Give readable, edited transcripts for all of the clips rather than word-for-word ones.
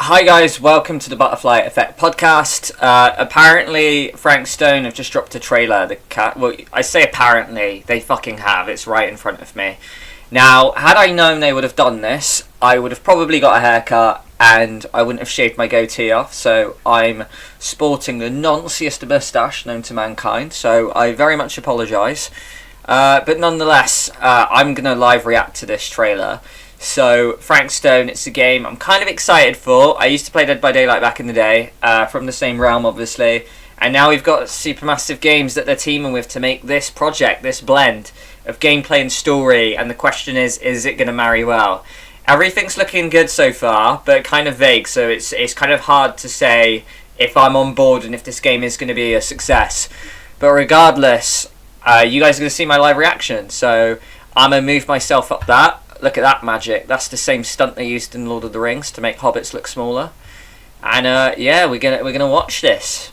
Hi guys, welcome to the Butterfly Effect podcast. Apparently Frank Stone have just dropped a trailer. Well, I say apparently, they fucking have. It's right in front of me. Now, had I known they would have done this, I would have probably got a haircut and I wouldn't have shaved my goatee off. So I'm sporting the nonciest moustache known to mankind. So I very much apologise. But nonetheless, I'm going to live react to this trailer. So, Frank Stone, it's a game I'm kind of excited for. I used to play Dead by Daylight back in the day, from the same realm, obviously. And now we've got supermassive games that they're teaming with to make this project, this blend of gameplay and story. And the question is it going to marry well? Everything's looking good so far, but kind of vague. So it's kind of hard to say if I'm on board and if this game is going to be a success. But regardless, you guys are going to see my live reaction. So, I'm going to move myself up that. Look at that magic. That's the same stunt they used in Lord of the Rings to make hobbits look smaller. And yeah, we're gonna watch this.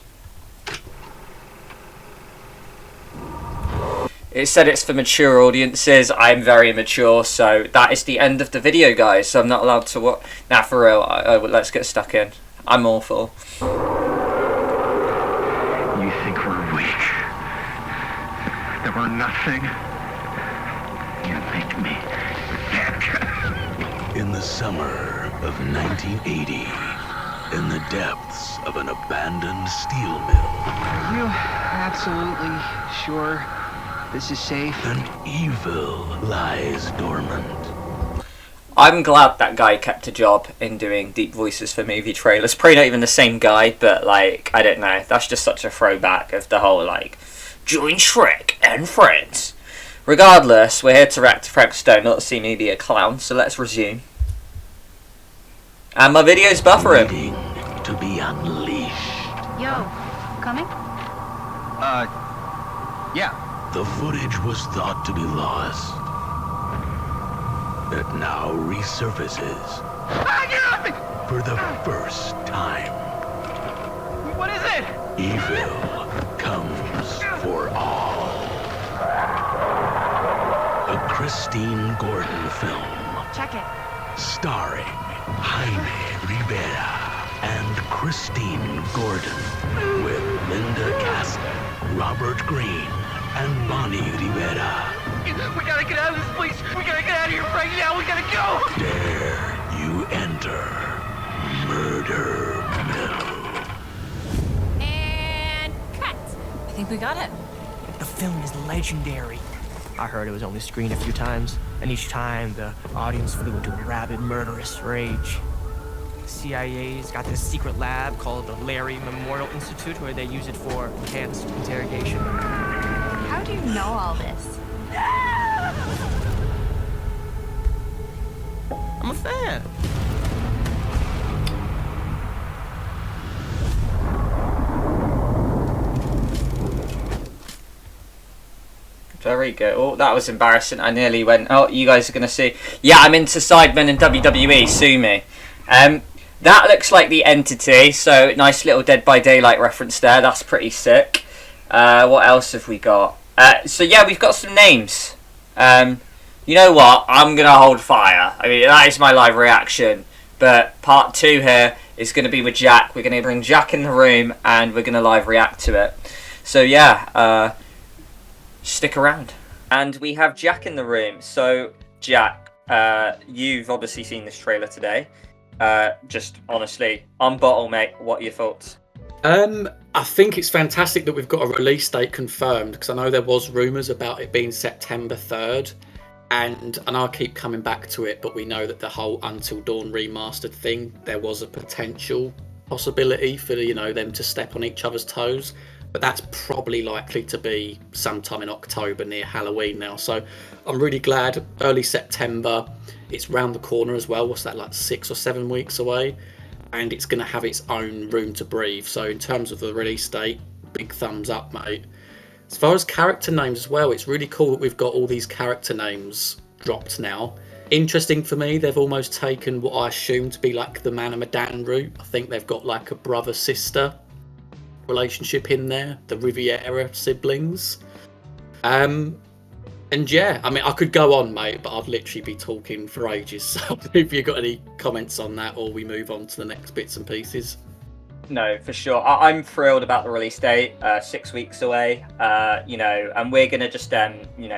It said it's for mature audiences. I'm very mature, so that is the end of the video, guys. So I'm not allowed to watch. Nah, for real. Let's get stuck in. I'm awful. You think we're weak? That we're nothing? You make me. In the summer of 1980, in the depths of an abandoned steel mill, Are you absolutely sure this is safe? an evil lies dormant. I'm glad that guy kept a job in doing deep voices for movie trailers. Probably not even the same guy, but like, I don't know. That's just such a throwback of the whole like, join Shrek and friends. Regardless, we're here to react to Frank Stone, not to see me be a clown, so let's resume. And my video's buffering. Waiting to be unleashed. Yo, coming? Yeah. The footage was thought to be lost. It now resurfaces Get off me! for the first time. What is it? Evil comes for all. A Christine Gordon film Check it. starring Jaime Rivera and Christine Gordon with Linda Castle, Robert Greene, and Bonnie Rivera. We gotta get out of this place! We gotta get out of here right now! We gotta go! Dare you enter Murder Mill? And cut. I think we got it. The film is legendary. I heard it was only screened a few times, and each time the audience flew into a rabid, murderous rage. The CIA's got this secret lab called the Lérys Institute where they use it for enhanced interrogation. How do you know all this? I'm a fan. Very good. Oh, that was embarrassing. I nearly went, oh, you guys are going to see. Yeah, I'm into Sidemen in WWE. Sue me. That looks like the Entity. So, nice little Dead by Daylight reference there. That's pretty sick. What else have we got? So, yeah, we've got some names. You know what? I'm going to hold fire. I mean, that is my live reaction. But part 2 here is going to be with Jack. We're going to bring Jack in the room and we're going to live react to it. So, yeah, stick around. And we have Jack in the room. So, Jack, you've obviously seen this trailer today. Just honestly, unbottle, mate, what are your thoughts? I think it's fantastic that we've got a release date confirmed, because I know there was rumours about it being September 3rd, and I know I keep coming back to it, but we know that the whole Until Dawn remastered thing, there was a potential possibility for, you know, them to step on each other's toes. But that's probably likely to be sometime in October near Halloween now. So I'm really glad. Early September, it's round the corner as well. What's that, like 6 or 7 weeks away? And it's going to have its own room to breathe. So in terms of the release date, big thumbs up, mate. As far as character names as well, it's really cool that we've got all these character names dropped now. Interesting for me, they've almost taken what I assume to be like the Man and Medan route. I think they've got like a brother-sister relationship in there, the Riviera siblings. And yeah, I mean, I could go on, mate, but I'd literally be talking for ages. So if you've got any comments on that, or we move on to the next bits and pieces. No, for sure. I'm thrilled about the release date. 6 weeks away. And we're gonna just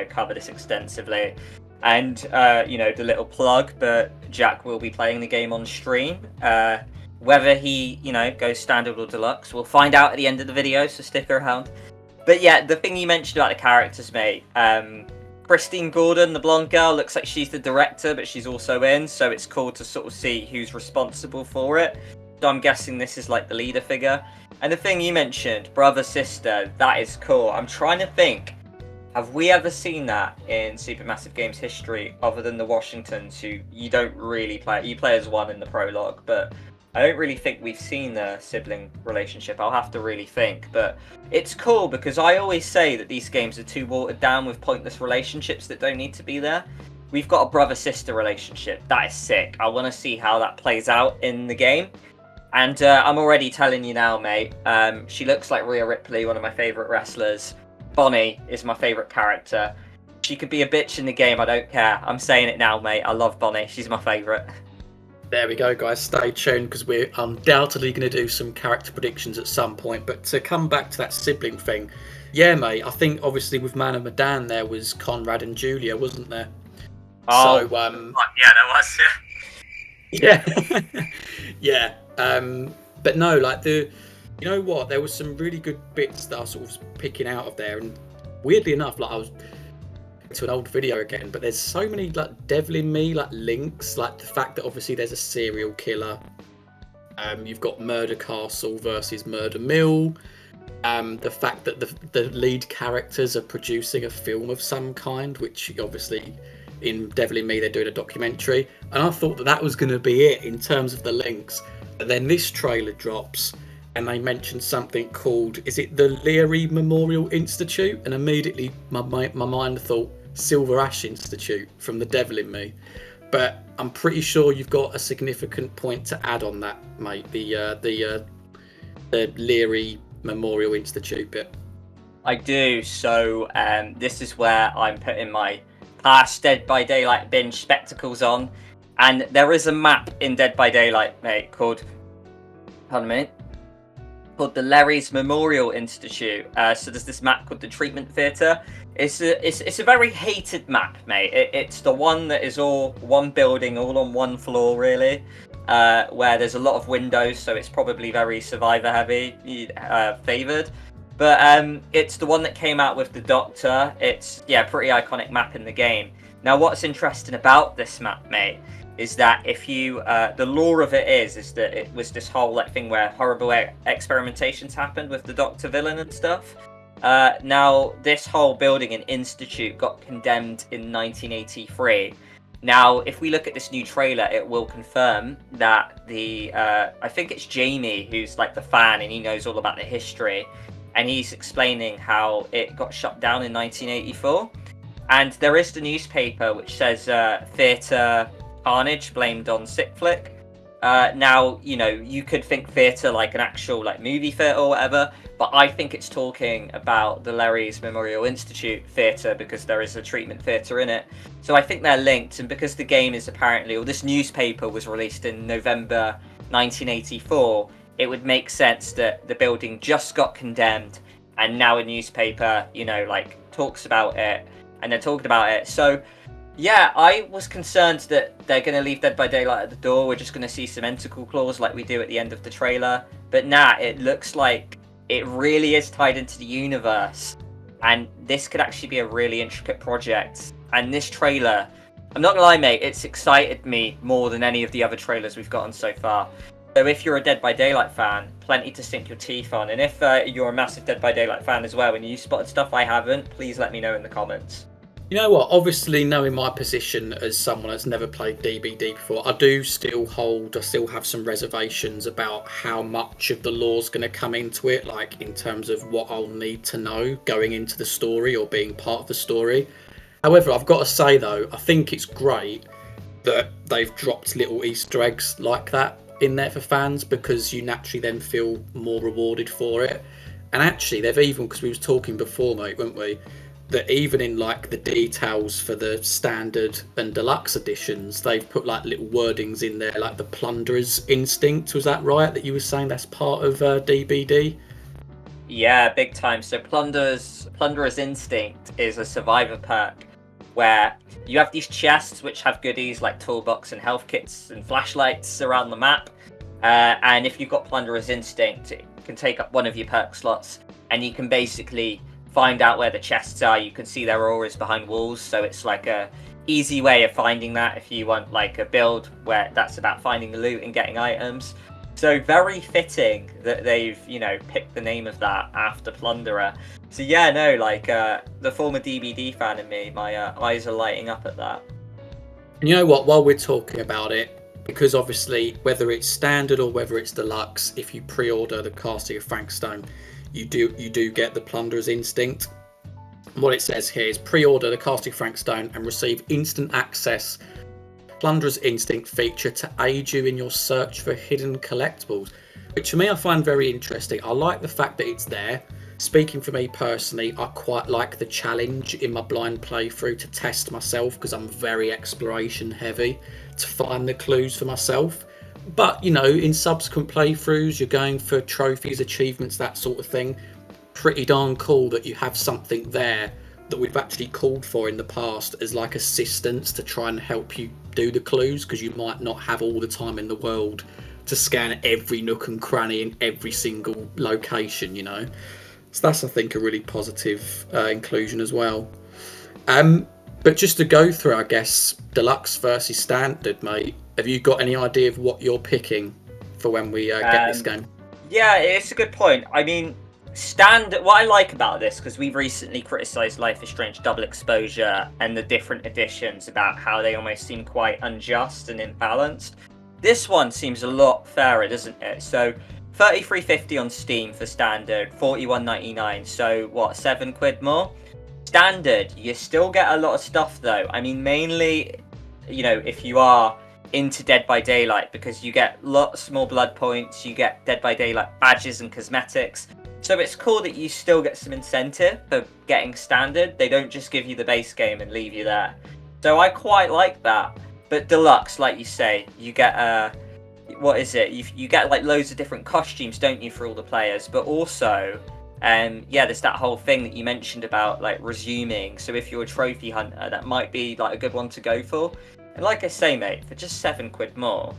cover this extensively. And the little plug, but Jack will be playing the game on stream. Whether he goes standard or deluxe, we'll find out at the end of the video. So stick around. But yeah, the thing you mentioned about the characters, mate. Christine Gordon, the blonde girl, looks like she's the director, but she's also in. So it's cool to sort of see who's responsible for it. So I'm guessing this is like the leader figure. And the thing you mentioned, brother, sister, that is cool. I'm trying to think, have we ever seen that in Supermassive Games history other than the Washingtons, who you don't really play? You play as one in the prologue, but I don't really think we've seen the sibling relationship. I'll have to really think. But it's cool because I always say that these games are too watered down with pointless relationships that don't need to be there. We've got a brother-sister relationship. That is sick. I want to see how that plays out in the game. And I'm already telling you now, mate, she looks like Rhea Ripley, one of my favourite wrestlers. Bonnie is my favourite character. She could be a bitch in the game, I don't care. I'm saying it now, mate. I love Bonnie. She's my favourite. There we go, guys. Stay tuned, because we're undoubtedly going to do some character predictions at some point. But to come back to that sibling thing, yeah, mate, I think obviously with Man of Medan there was Conrad and Julia, wasn't there? Oh, so, yeah, there was, yeah. Yeah. But no, like you know what? There was some really good bits that I sort of was picking out of there, and weirdly enough, like I was to an old video again, but there's so many like Devil in Me like links, like the fact that obviously there's a serial killer. You've got Murder Castle versus Murder Mill. The fact that the lead characters are producing a film of some kind, which obviously in Devil in Me they're doing a documentary, and I thought that was going to be it in terms of the links. But then this trailer drops and they mentioned something called, is it the Lérys Memorial Institute? And immediately my mind thought Silver Ash Institute from The Devil in Me. But I'm pretty sure you've got a significant point to add on that, mate. The Lérys Memorial Institute bit. I do. So this is where I'm putting my past Dead by Daylight binge spectacles on. And there is a map in Dead by Daylight, mate, called the Lérys Memorial Institute. So there's this map called the Treatment Theatre. It's a very hated map, mate. It's the one that is all one building, all on one floor, really, where there's a lot of windows, so it's probably very survivor heavy, favoured. But it's the one that came out with the Doctor. It's, pretty iconic map in the game. Now, what's interesting about this map, mate, is that if you, the lore of it is that it was this whole thing where horrible experimentations happened with the Doctor villain and stuff. Now, this whole building and institute got condemned in 1983. Now, if we look at this new trailer, it will confirm that I think it's Jamie who's like the fan and he knows all about the history. And he's explaining how it got shut down in 1984. And there is the newspaper which says Theatre Carnage blamed on Sick Flick. Now, you could think theatre like an actual movie theatre or whatever, but I think it's talking about the Lérys Memorial Institute theatre because there is a treatment theatre in it. So I think they're linked, and because the game is apparently, or this newspaper was released in November 1984, it would make sense that the building just got condemned, and now a newspaper, talks about it, and they're talking about it. So yeah, I was concerned that they're going to leave Dead by Daylight at the door. We're just going to see some tentacle claws like we do at the end of the trailer. But nah, it looks like it really is tied into the universe. And this could actually be a really intricate project. And this trailer, I'm not going to lie, mate, it's excited me more than any of the other trailers we've gotten so far. So if you're a Dead by Daylight fan, plenty to sink your teeth on. And if you're a massive Dead by Daylight fan as well, and you spotted stuff I haven't, please let me know in the comments. You know what? Obviously, knowing my position as someone that's never played DBD before, I still have some reservations about how much of the lore's going to come into it, like in terms of what I'll need to know going into the story or being part of the story. However, I've got to say though, I think it's great that they've dropped little Easter eggs like that in there for fans, because you naturally then feel more rewarded for it. And actually, they've even, because we was talking before, mate, weren't we? that even in like the details for the standard and deluxe editions, they've put like little wordings in there, like the plunderers instinct. Was that right? That you were saying that's part of DBD? Yeah, big time. So Plunderer's Instinct is a survivor perk where you have these chests which have goodies like toolbox and health kits and flashlights around the map. And if you've got Plunderer's Instinct, it can take up one of your perk slots, and you can basically find out where the chests are. You can see their auras behind walls, so it's like a easy way of finding that if you want like a build where that's about finding the loot and getting items. So very fitting that they've, you know, picked the name of that after Plunderer. So yeah, no, like the former DBD fan in me, my eyes are lighting up at that. And you know what? While we're talking about it, because obviously whether it's standard or whether it's deluxe, if you pre-order the Casting of Frankstone, you do get the Plunderer's Instinct. And what it says here is pre-order the Casting of Frankstone and receive instant access Plunderer's Instinct feature to aid you in your search for hidden collectibles, which for me I find very interesting. I like the fact that it's there. Speaking for me personally, I quite like the challenge in my blind playthrough to test myself, because I'm very exploration heavy, to find the clues for myself. But you know, in subsequent playthroughs, you're going for trophies, achievements, that sort of thing. Pretty darn cool that you have something there that we've actually called for in the past as like assistance to try and help you do the clues, because you might not have all the time in the world to scan every nook and cranny in every single location, you know. So that's, I think, a really positive inclusion as well. But just to go through, I guess, deluxe versus standard, mate, have you got any idea of what you're picking for when we get this game? Yeah, it's a good point. I mean, standard, what I like about this, because we've recently criticised Life is Strange Double Exposure and the different editions about how they almost seem quite unjust and imbalanced. This one seems a lot fairer, doesn't it? So $33.50 on Steam for standard, $41.99, so what, £7 more? Standard, you still get a lot of stuff though. I mean, mainly, you know, if you are into Dead by Daylight, because you get lots more blood points, you get Dead by Daylight badges and cosmetics. So it's cool that you still get some incentive for getting standard. They don't just give you the base game and leave you there. So I quite like that. But deluxe, like you say, you get what is it? You get like loads of different costumes, don't you, for all the players? But also, yeah, there's that whole thing that you mentioned about like resuming. So if you're a trophy hunter, that might be like a good one to go for. And like I say, mate, for just £7 more,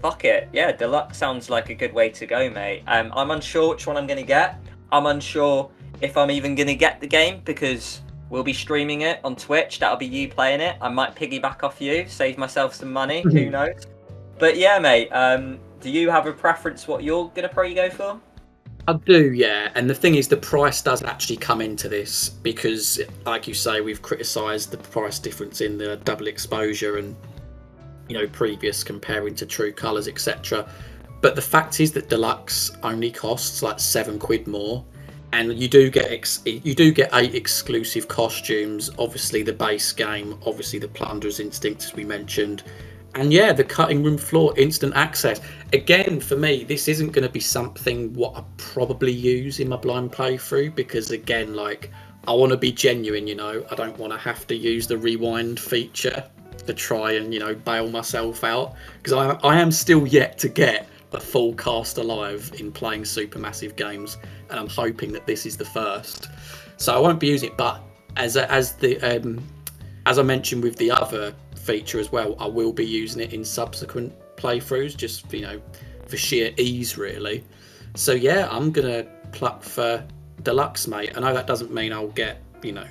fuck it. Yeah, deluxe sounds like a good way to go, mate. I'm unsure which one I'm going to get. I'm unsure if I'm even going to get the game, because we'll be streaming it on Twitch. That'll be you playing it. I might piggyback off you, save myself some money. Who knows? But yeah, mate, do you have a preference what you're going to probably go for? I do, yeah. And the thing is, the price does actually come into this, because, like you say, we've criticised the price difference in the double exposure and, you know, previous comparing to True Colours, etc. But the fact is that deluxe only costs like £7 more, and you do get 8 exclusive costumes. Obviously, the base game, obviously the Plunderer's Instinct, as we mentioned. And yeah, the cutting room floor, instant access. Again, for me, this isn't going to be something what I probably use in my blind playthrough, because again, like, I want to be genuine, you know. I don't want to have to use the rewind feature to try and, you know, bail myself out, because I am still yet to get a full cast alive in playing supermassive games, and I'm hoping that this is the first. So I won't be using it, but as I mentioned with the other feature as well, I will be using it in subsequent playthroughs, just, you know, for sheer ease, really. So yeah, I'm gonna pluck for deluxe, mate. I know that doesn't mean I'll get, you know,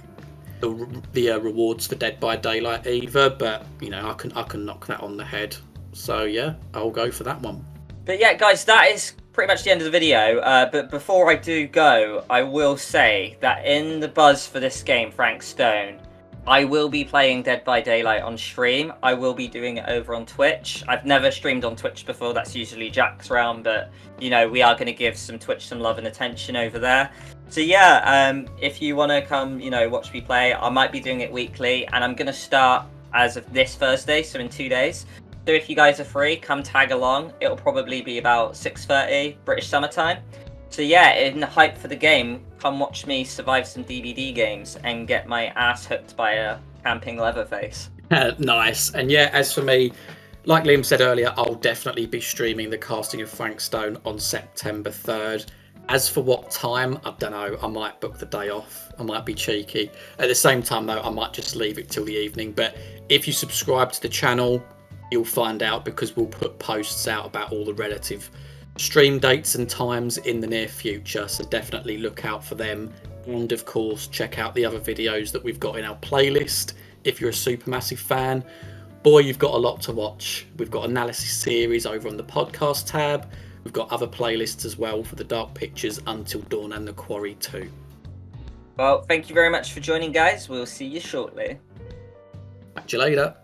the rewards for Dead by Daylight either, but you know, I can knock that on the head. So yeah, I'll go for that one. But yeah, guys, that is pretty much the end of the video. But before I do go, I will say that in the buzz for this game, Frank Stone, I will be playing Dead by Daylight on stream. I will be doing it over on Twitch. I've never streamed on Twitch before. That's usually Jack's round, but you know, we are going to give some Twitch some love and attention over there. So yeah, if you want to come, you know, watch me play, I might be doing it weekly, and I'm going to start as of this Thursday, so in 2 days. So if you guys are free, come tag along. It'll probably be about 6:30 British summertime. So yeah, in the hype for the game, come watch me survive some DDD games and get my ass hooked by a camping Leatherface. Nice. And yeah, as for me, like Liam said earlier, I'll definitely be streaming the casting of Frank Stone on September 3rd. As for what time, I don't know. I might book the day off. I might be cheeky. At the same time, though, I might just leave it till the evening. But if you subscribe to the channel, you'll find out, because we'll put posts out about all the relative stream dates and times in the near future. So definitely look out for them. And of course, check out the other videos that we've got in our playlist if you're a Supermassive fan. Boy, you've got a lot to watch. We've got analysis series over on the podcast tab. We've got other playlists as well for the Dark Pictures, Until Dawn and The Quarry 2. Well, thank you very much for joining, guys. We'll see you shortly. Catch you later.